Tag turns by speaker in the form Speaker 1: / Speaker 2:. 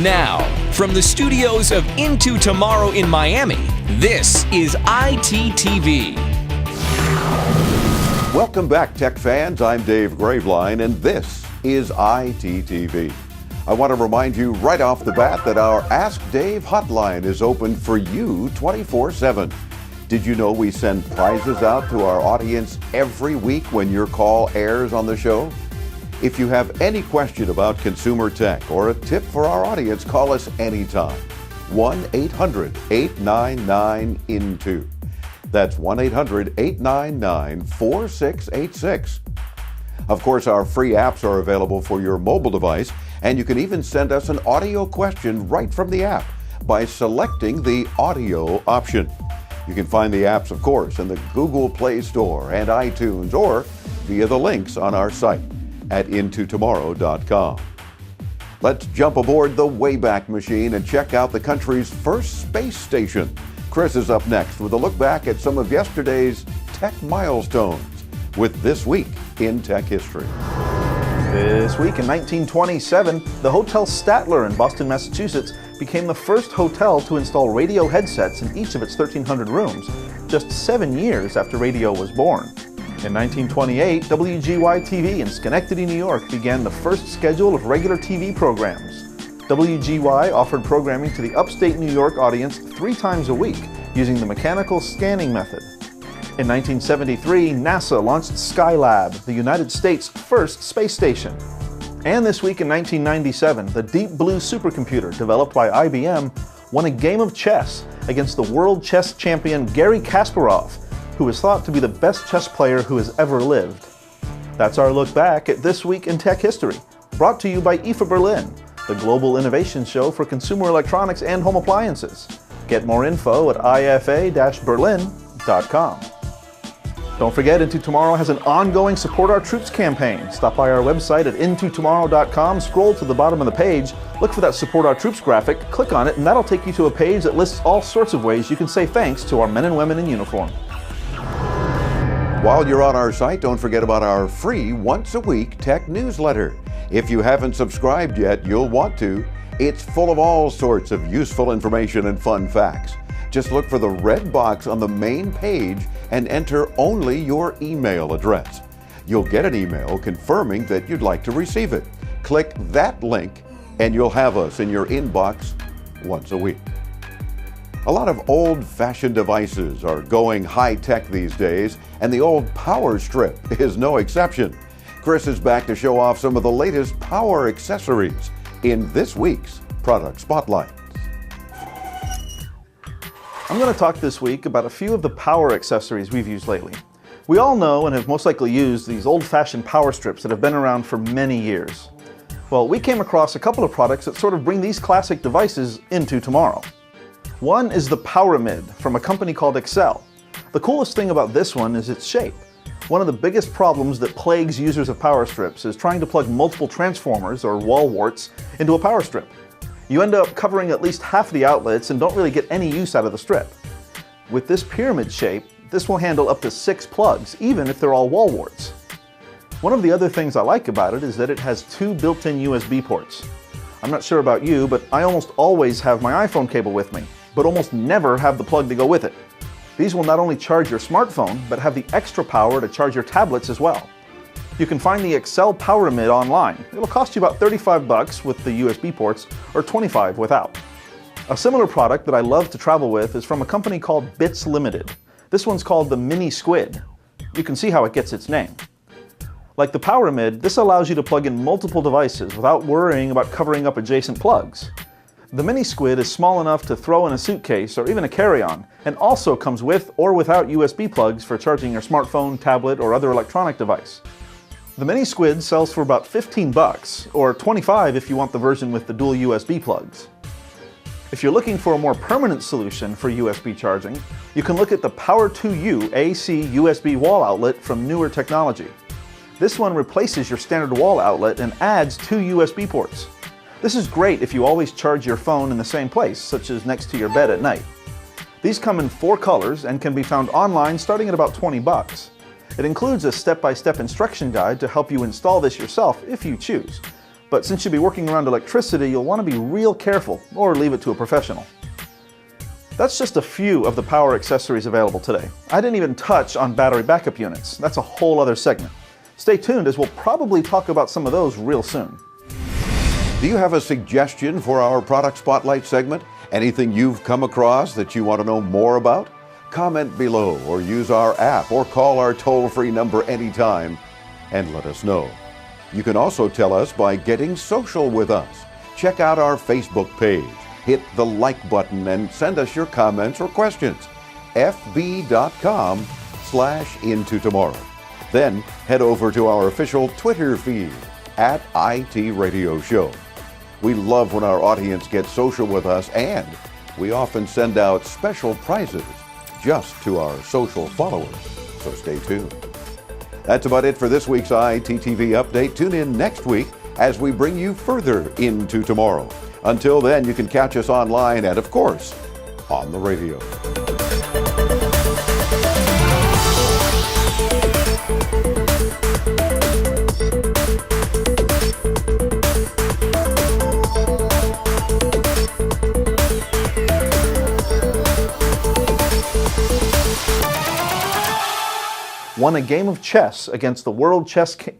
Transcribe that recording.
Speaker 1: Now, from the studios of Into Tomorrow in Miami, this is ITTV.
Speaker 2: Welcome back, tech fans. I'm Dave Graveline, and this is ITTV. I want to remind you right off the bat that our Ask Dave hotline is open for you 24/7. Did you know we send prizes out to our audience every week when your call airs on the show? If you have any question about consumer tech or a tip for our audience, call us anytime. 1-800-899-INTO. That's 1-800-899-4686. Of course, our free apps are available for your mobile device, and you can even send us an audio question right from the app by selecting the audio option. You can find the apps, of course, in the Google Play Store and iTunes, or via the links on our site at intotomorrow.com. Let's jump aboard the Wayback Machine and check out the country's first space station. Chris is up next with a look back at some of yesterday's tech milestones with This Week in Tech History.
Speaker 3: This week in 1927, the Hotel Statler in Boston, Massachusetts became the first hotel to install radio headsets in each of its 1,300 rooms, just 7 years after radio was born. In 1928, WGY-TV in Schenectady, New York began the first schedule of regular TV programs. WGY offered programming to the upstate New York audience 3 times a week using the mechanical scanning method. In 1973, NASA launched Skylab, the United States' first space station. And this week in 1997, the Deep Blue supercomputer developed by IBM won a game of chess against the world chess champion Garry Kasparov, who is thought to be the best chess player who has ever lived. That's our look back at This Week in Tech History, brought to you by IFA Berlin, the global innovation show for consumer electronics and home appliances. Get more info at ifa-berlin.com. Don't forget, Into Tomorrow has an ongoing Support Our Troops campaign. Stop by our website at intotomorrow.com, scroll to the bottom of the page, look for that Support Our Troops graphic, click on it, and that'll take you to a page that lists all sorts of ways you can say thanks to our men and women in uniform.
Speaker 2: While you're on our site, don't forget about our free once-a-week tech newsletter. If you haven't subscribed yet, you'll want to. It's full of all sorts of useful information and fun facts. Just look for the red box on the main page and enter only your email address. You'll get an email confirming that you'd like to receive it. Click that link and you'll have us in your inbox once a week. A lot of old-fashioned devices are going high-tech these days, and the old power strip is no exception. Chris is back to show off some of the latest power accessories in this week's Product Spotlight.
Speaker 3: I'm going to talk this week about a few of the power accessories we've used lately. We all know and have most likely used these old-fashioned power strips that have been around for many years. Well, we came across a couple of products that sort of bring these classic devices into tomorrow. One is the Power-Mid from a company called Excel. The coolest thing about this one is its shape. One of the biggest problems that plagues users of power strips is trying to plug multiple transformers, or wall warts, into a power strip. You end up covering at least half the outlets and don't really get any use out of the strip. With this pyramid shape, this will handle up to 6 plugs, even if they're all wall warts. One of the other things I like about it is that it has 2 built-in USB ports. I'm not sure about you, but I almost always have my iPhone cable with me, but almost never have the plug to go with it. These will not only charge your smartphone, but have the extra power to charge your tablets as well. You can find the Excel Power-Mid online. It'll cost you about $35 with the USB ports, or $25 without. A similar product that I love to travel with is from a company called Bits Limited. This one's called the Mini Squid. You can see how it gets its name. Like the Power-Mid, this allows you to plug in multiple devices without worrying about covering up adjacent plugs. The Mini Squid is small enough to throw in a suitcase or even a carry-on, and also comes with or without USB plugs for charging your smartphone, tablet, or other electronic device. The Mini Squid sells for about $15, or $25 if you want the version with the dual USB plugs. If you're looking for a more permanent solution for USB charging, you can look at the Power2U AC USB wall outlet from Newer Technology. This one replaces your standard wall outlet and adds 2 USB ports. This is great if you always charge your phone in the same place, such as next to your bed at night. These come in 4 colors and can be found online starting at about $20. It includes a step-by-step instruction guide to help you install this yourself if you choose. but since you'll be working around electricity, you'll want to be real careful or leave it to a professional. That's just a few of the power accessories available today. I didn't even touch on battery backup units. That's a whole other segment. Stay tuned as we'll probably talk about some of those real soon.
Speaker 2: Do you have a suggestion for our Product Spotlight segment? Anything you've come across that you want to know more about? Comment below or use our app or call our toll-free number anytime and let us know. You can also tell us by getting social with us. Check out our Facebook page, hit the like button and send us your comments or questions. fb.com/intotomorrow. Then head over to our official Twitter feed @ITRadioShow. We love when our audience gets social with us, and we often send out special prizes just to our social followers, so stay tuned. That's about it for this week's ITTV Update. Tune in next week as we bring you further into tomorrow. Until then, you can catch us online and, of course, on the radio.
Speaker 3: Won a game of chess against the world chess king.